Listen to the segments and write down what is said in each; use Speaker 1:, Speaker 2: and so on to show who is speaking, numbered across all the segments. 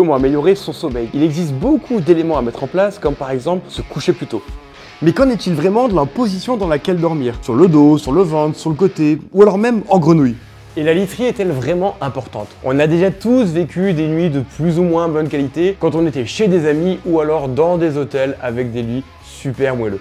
Speaker 1: comment améliorer son sommeil. Il existe beaucoup d'éléments à mettre en place, comme par exemple se coucher plus tôt. Mais qu'en est-il vraiment de la position dans laquelle dormir? Sur le dos, sur le ventre, sur le côté, ou alors même en grenouille? Et la literie est-elle vraiment importante? On a déjà tous vécu des nuits de plus ou moins bonne qualité quand on était chez des amis ou alors dans des hôtels avec des lits super moelleux.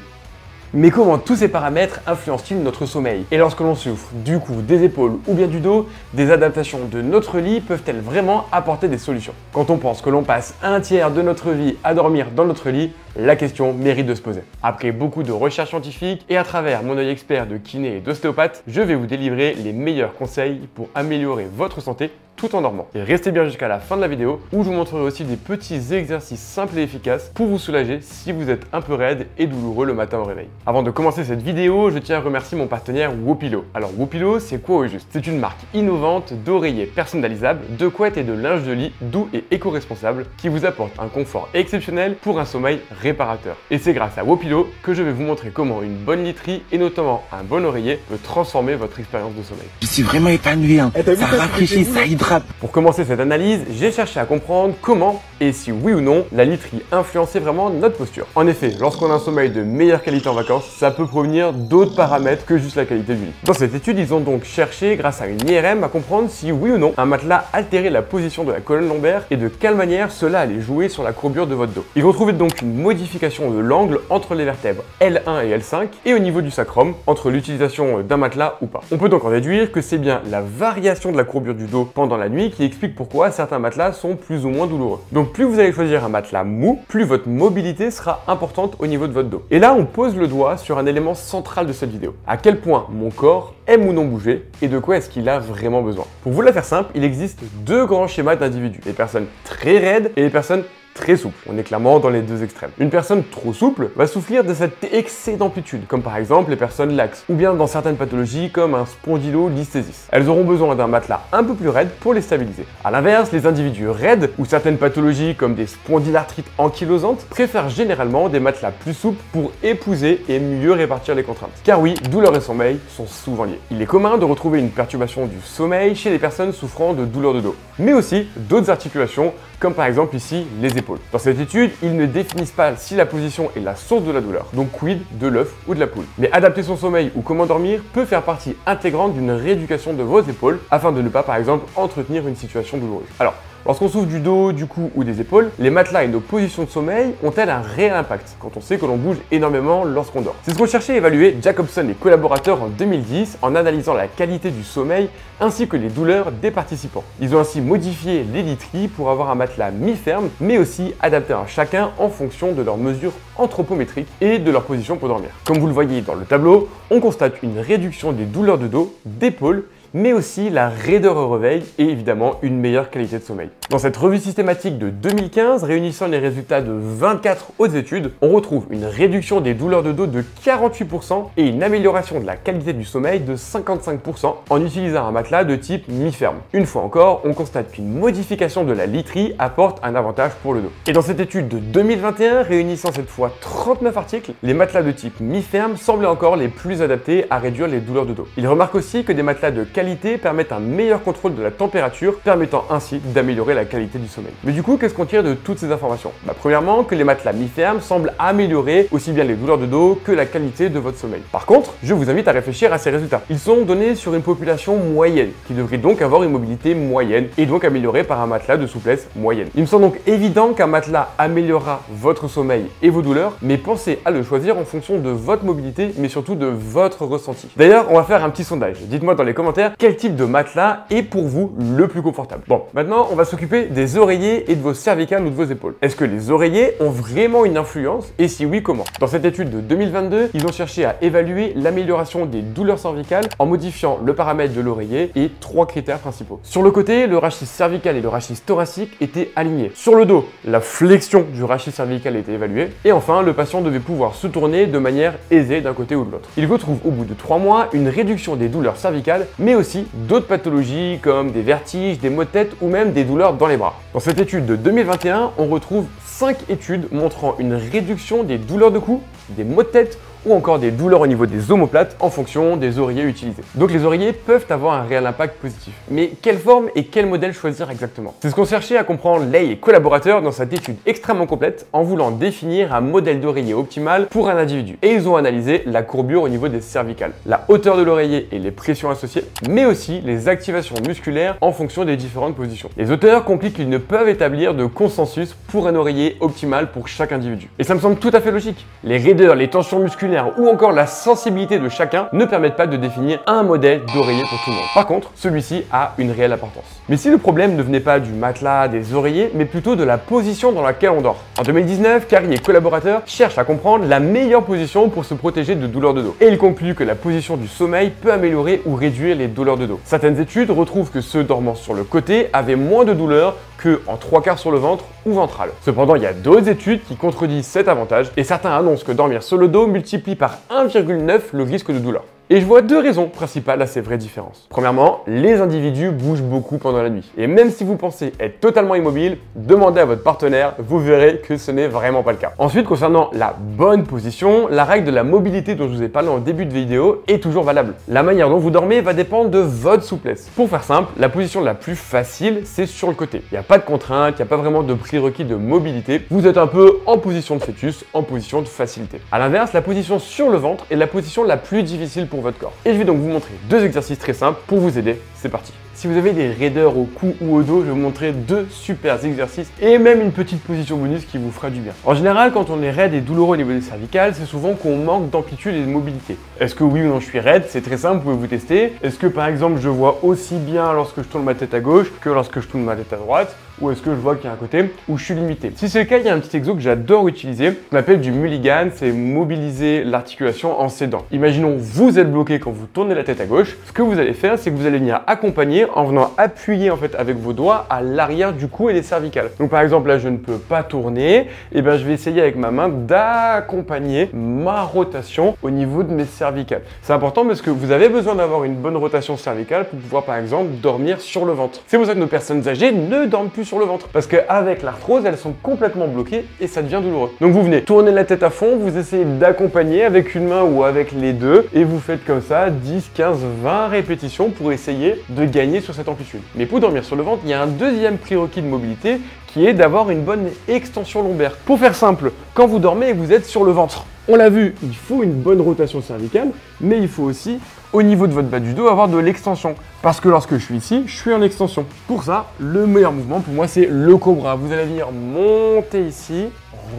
Speaker 1: Mais comment tous ces paramètres influencent-ils notre sommeil? Et lorsque l'on souffre du cou, des épaules ou bien du dos, des adaptations de notre lit peuvent-elles vraiment apporter des solutions? Quand on pense que l'on passe un tiers de notre vie à dormir dans notre lit, la question mérite de se poser. Après beaucoup de recherches scientifiques et à travers mon œil expert de kiné et d'ostéopathe, je vais vous délivrer les meilleurs conseils pour améliorer votre santé tout en dormant. Et restez bien jusqu'à la fin de la vidéo où je vous montrerai aussi des petits exercices simples et efficaces pour vous soulager si vous êtes un peu raide et douloureux le matin au réveil. Avant de commencer cette vidéo, je tiens à remercier mon partenaire WoPillow. Alors WoPillow, c'est quoi au juste? C'est une marque innovante d'oreillers personnalisables, de couettes et de linge de lit doux et éco-responsables qui vous apporte un confort exceptionnel pour un sommeil réparateur. Et c'est grâce à WoPillow que je vais vous montrer comment une bonne literie et notamment un bon oreiller peut transformer votre expérience de sommeil.
Speaker 2: Je suis vraiment épanoui, hein. Ça rafraîchit, ça hydrate.
Speaker 1: Pour commencer cette analyse, j'ai cherché à comprendre comment et si oui ou non la literie influençait vraiment notre posture. En effet, lorsqu'on a un sommeil de meilleure qualité en vacances, ça peut provenir d'autres paramètres que juste la qualité du lit. Dans cette étude, ils ont donc cherché grâce à une IRM à comprendre si oui ou non un matelas altérait la position de la colonne lombaire et de quelle manière cela allait jouer sur la courbure de votre dos. Ils ont trouvé donc une modification de l'angle entre les vertèbres L1 et L5 et au niveau du sacrum entre l'utilisation d'un matelas ou pas. On peut donc en déduire que c'est bien la variation de la courbure du dos pendant la nuit qui explique pourquoi certains matelas sont plus ou moins douloureux. Donc plus vous allez choisir un matelas mou, plus votre mobilité sera importante au niveau de votre dos. Et là, on pose le doigt sur un élément central de cette vidéo. À quel point mon corps aime ou non bouger et de quoi est-ce qu'il a vraiment besoin. Pour vous la faire simple, il existe deux grands schémas d'individus. Les personnes très raides et les personnes très souple. On est clairement dans les deux extrêmes. Une personne trop souple va souffrir de cet excès d'amplitude, comme par exemple les personnes laxes, ou bien dans certaines pathologies comme un spondylolisthésis. Elles auront besoin d'un matelas un peu plus raide pour les stabiliser. A l'inverse, les individus raides, ou certaines pathologies comme des spondylarthrites ankylosantes, préfèrent généralement des matelas plus souples pour épouser et mieux répartir les contraintes. Car oui, douleur et sommeil sont souvent liés. Il est commun de retrouver une perturbation du sommeil chez les personnes souffrant de douleurs de dos, mais aussi d'autres articulations, comme par exemple ici les épaules. Dans cette étude, ils ne définissent pas si la position est la source de la douleur, donc quid de l'œuf ou de la poule. Mais adapter son sommeil ou comment dormir peut faire partie intégrante d'une rééducation de vos épaules afin de ne pas par exemple entretenir une situation douloureuse. Alors, lorsqu'on souffre du dos, du cou ou des épaules, les matelas et nos positions de sommeil ont-elles un réel impact quand on sait que l'on bouge énormément lorsqu'on dort? C'est ce qu'ont cherché à évaluer Jacobson et collaborateurs en 2010 en analysant la qualité du sommeil ainsi que les douleurs des participants. Ils ont ainsi modifié les literies pour avoir un matelas mi-ferme mais aussi adapté à chacun en fonction de leurs mesures anthropométriques et de leur position pour dormir. Comme vous le voyez dans le tableau, on constate une réduction des douleurs de dos, d'épaules, mais aussi la raideur au réveil et évidemment une meilleure qualité de sommeil. Dans cette revue systématique de 2015, réunissant les résultats de 24 autres études, on retrouve une réduction des douleurs de dos de 48% et une amélioration de la qualité du sommeil de 55% en utilisant un matelas de type mi-ferme. Une fois encore, on constate qu'une modification de la literie apporte un avantage pour le dos. Et dans cette étude de 2021, réunissant cette fois 39 articles, les matelas de type mi-ferme semblaient encore les plus adaptés à réduire les douleurs de dos. Ils remarquent aussi que des matelas de qualité permettent un meilleur contrôle de la température, permettant ainsi d'améliorer la qualité du sommeil. Mais du coup, qu'est-ce qu'on tire de toutes ces informations? Premièrement, que les matelas mi-fermes semblent améliorer aussi bien les douleurs de dos que la qualité de votre sommeil. Par contre, je vous invite à réfléchir à ces résultats. Ils sont donnés sur une population moyenne, qui devrait donc avoir une mobilité moyenne et donc améliorée par un matelas de souplesse moyenne. Il me semble donc évident qu'un matelas améliorera votre sommeil et vos douleurs, mais pensez à le choisir en fonction de votre mobilité, mais surtout de votre ressenti. D'ailleurs, on va faire un petit sondage. Dites-moi dans les commentaires quel type de matelas est pour vous le plus confortable. Bon, maintenant on va s'occuper des oreillers et de vos cervicales ou de vos épaules. Est-ce que les oreillers ont vraiment une influence et si oui, comment? Dans cette étude de 2022, ils ont cherché à évaluer l'amélioration des douleurs cervicales en modifiant le paramètre de l'oreiller et 3 critères principaux. Sur le côté, le rachis cervical et le rachis thoracique étaient alignés. Sur le dos, la flexion du rachis cervical était évaluée et enfin, le patient devait pouvoir se tourner de manière aisée d'un côté ou de l'autre. Il retrouve au bout de 3 mois une réduction des douleurs cervicales mais aussi d'autres pathologies comme des vertiges, des maux de tête ou même des douleurs dans les bras. Dans cette étude de 2021, on retrouve 5 études montrant une réduction des douleurs de cou des maux de tête ou encore des douleurs au niveau des omoplates en fonction des oreillers utilisés. Donc les oreillers peuvent avoir un réel impact positif. Mais quelle forme et quel modèle choisir exactement? C'est ce qu'ont cherché à comprendre Lei et collaborateurs dans cette étude extrêmement complète en voulant définir un modèle d'oreiller optimal pour un individu. Et ils ont analysé la courbure au niveau des cervicales, la hauteur de l'oreiller et les pressions associées, mais aussi les activations musculaires en fonction des différentes positions. Les auteurs concluent qu'ils ne peuvent établir de consensus pour un oreiller optimal pour chaque individu. Et ça me semble tout à fait logique. Les raideurs, les tensions musculaires ou encore la sensibilité de chacun ne permettent pas de définir un modèle d'oreiller pour tout le monde. Par contre, celui-ci a une réelle importance. Mais si le problème ne venait pas du matelas, des oreillers, mais plutôt de la position dans laquelle on dort. En 2019, Carrie et collaborateurs cherchent à comprendre la meilleure position pour se protéger de douleurs de dos. Et ils concluent que la position du sommeil peut améliorer ou réduire les douleurs de dos. Certaines études retrouvent que ceux dormant sur le côté avaient moins de douleurs que en 3/4 sur le ventre ou ventral. Cependant, il y a d'autres études qui contredisent cet avantage et certains annoncent que dormir sur le dos multiplie par 1,9 le risque de douleur. Et je vois deux raisons principales à ces vraies différences. Premièrement, les individus bougent beaucoup pendant la nuit. Et même si vous pensez être totalement immobile, demandez à votre partenaire, vous verrez que ce n'est vraiment pas le cas. Ensuite, concernant la bonne position, la règle de la mobilité dont je vous ai parlé en début de vidéo est toujours valable. La manière dont vous dormez va dépendre de votre souplesse. Pour faire simple, la position la plus facile, c'est sur le côté. Il n'y a pas de contrainte, il n'y a pas vraiment de prérequis de mobilité. Vous êtes un peu en position de fœtus, en position de facilité. A l'inverse, la position sur le ventre est la position la plus difficile pour votre corps. Et je vais donc vous montrer deux exercices très simples pour vous aider. C'est parti. Si vous avez des raideurs au cou ou au dos, je vais vous montrer deux super exercices et même une petite position bonus qui vous fera du bien. En général, quand on est raide et douloureux au niveau des cervicales, c'est souvent qu'on manque d'amplitude et de mobilité. Est-ce que oui ou non je suis raide? C'est très simple, vous pouvez vous tester. Est-ce que par exemple je vois aussi bien lorsque je tourne ma tête à gauche que lorsque je tourne ma tête à droite? Ou est-ce que je vois qu'il y a un côté où je suis limité? Si c'est le cas, il y a un petit exo que j'adore utiliser, qu'on appelle du mulligan, c'est mobiliser l'articulation en s'aidant. Imaginons vous êtes bloqué quand vous tournez la tête à gauche. Ce que vous allez faire, c'est que vous allez venir accompagner en venant appuyer en fait avec vos doigts à l'arrière du cou et des cervicales. Donc par exemple là, je ne peux pas tourner, et bien je vais essayer avec ma main d'accompagner ma rotation au niveau de mes cervicales. C'est important parce que vous avez besoin d'avoir une bonne rotation cervicale pour pouvoir par exemple dormir sur le ventre. C'est pour ça que nos personnes âgées ne dorment plus sur le ventre parce qu'avec l'arthrose, elles sont complètement bloquées et ça devient douloureux. Donc vous venez tourner la tête à fond, vous essayez d'accompagner avec une main ou avec les deux et vous faites comme ça 10, 15, 20 répétitions pour essayer de gagner sur cette amplitude. Mais pour dormir sur le ventre, il y a un deuxième prérequis de mobilité qui est d'avoir une bonne extension lombaire. Pour faire simple, quand vous dormez et que vous êtes sur le ventre, on l'a vu, il faut une bonne rotation cervicale, mais il faut aussi, au niveau de votre bas du dos, avoir de l'extension. Parce que lorsque je suis ici, je suis en extension. Pour ça, le meilleur mouvement pour moi, c'est le cobra. Vous allez venir monter ici,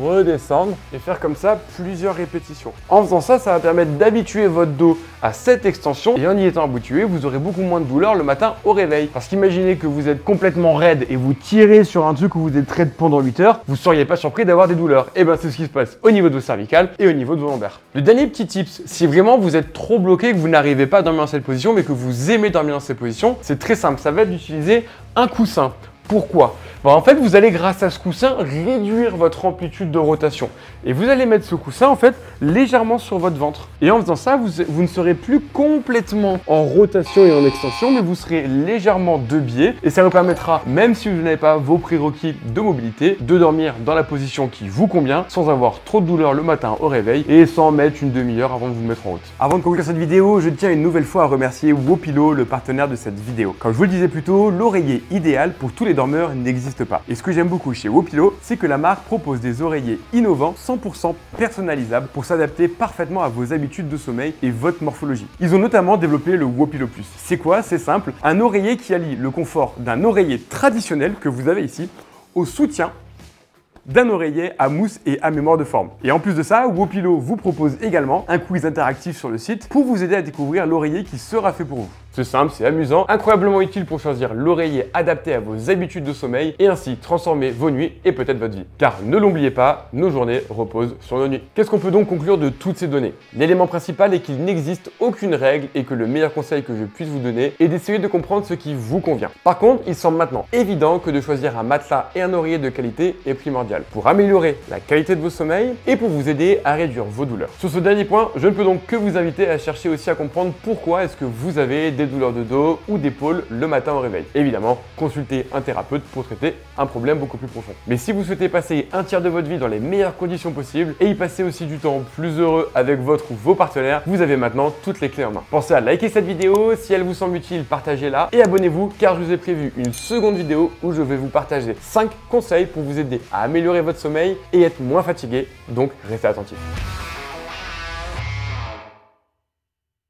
Speaker 1: redescendre et faire comme ça plusieurs répétitions. En faisant ça, ça va permettre d'habituer votre dos à cette extension et en y étant habitué, vous aurez beaucoup moins de douleur le matin au réveil. Parce qu'imaginez que vous êtes complètement raide et vous tirez sur un truc où vous êtes raide pendant 8 heures, vous ne seriez pas surpris d'avoir des douleurs. Et bien c'est ce qui se passe au niveau de vos cervicales et au niveau de vos lombaires. Le dernier petit tips, si vraiment vous êtes trop bloqué, que vous n'arrivez pas à dormir dans cette position mais que vous aimez dormir dans cette position, c'est très simple, ça va être d'utiliser un coussin. Pourquoi? En fait, vous allez grâce à ce coussin réduire votre amplitude de rotation. Et vous allez mettre ce coussin en fait légèrement sur votre ventre. Et en faisant ça, vous ne serez plus complètement en rotation et en extension, mais vous serez légèrement de biais. Et ça vous permettra, même si vous n'avez pas vos prérequis de mobilité, de dormir dans la position qui vous convient, sans avoir trop de douleur le matin au réveil et sans mettre une demi-heure avant de vous mettre en route. Avant de conclure cette vidéo, je tiens une nouvelle fois à remercier Wopilo, le partenaire de cette vidéo. Comme je vous le disais plus tôt, l'oreiller idéal pour tous les dormeurs n'existe pas. Et ce que j'aime beaucoup chez Wopilo, c'est que la marque propose des oreillers innovants 100% personnalisables pour s'adapter parfaitement à vos habitudes de sommeil et votre morphologie. Ils ont notamment développé le Wopilo Plus. C'est quoi? C'est simple, un oreiller qui allie le confort d'un oreiller traditionnel que vous avez ici au soutien d'un oreiller à mousse et à mémoire de forme. Et en plus de ça, Wopilo vous propose également un quiz interactif sur le site pour vous aider à découvrir l'oreiller qui sera fait pour vous. C'est simple, c'est amusant, incroyablement utile pour choisir l'oreiller adapté à vos habitudes de sommeil et ainsi transformer vos nuits et peut-être votre vie. Car ne l'oubliez pas, nos journées reposent sur nos nuits. Qu'est-ce qu'on peut donc conclure de toutes ces données? L'élément principal est qu'il n'existe aucune règle et que le meilleur conseil que je puisse vous donner est d'essayer de comprendre ce qui vous convient. Par contre, il semble maintenant évident que de choisir un matelas et un oreiller de qualité est primordial pour améliorer la qualité de vos sommeils et pour vous aider à réduire vos douleurs. Sur ce dernier point, je ne peux donc que vous inviter à chercher aussi à comprendre pourquoi est-ce que vous avez des des douleurs de dos ou d'épaule le matin au réveil. Évidemment, consultez un thérapeute pour traiter un problème beaucoup plus profond. Mais si vous souhaitez passer un tiers de votre vie dans les meilleures conditions possibles et y passer aussi du temps plus heureux avec votre ou vos partenaires, vous avez maintenant toutes les clés en main. Pensez à liker cette vidéo, si elle vous semble utile, partagez-la et abonnez-vous car je vous ai prévu une seconde vidéo où je vais vous partager 5 conseils pour vous aider à améliorer votre sommeil et être moins fatigué, donc restez attentifs.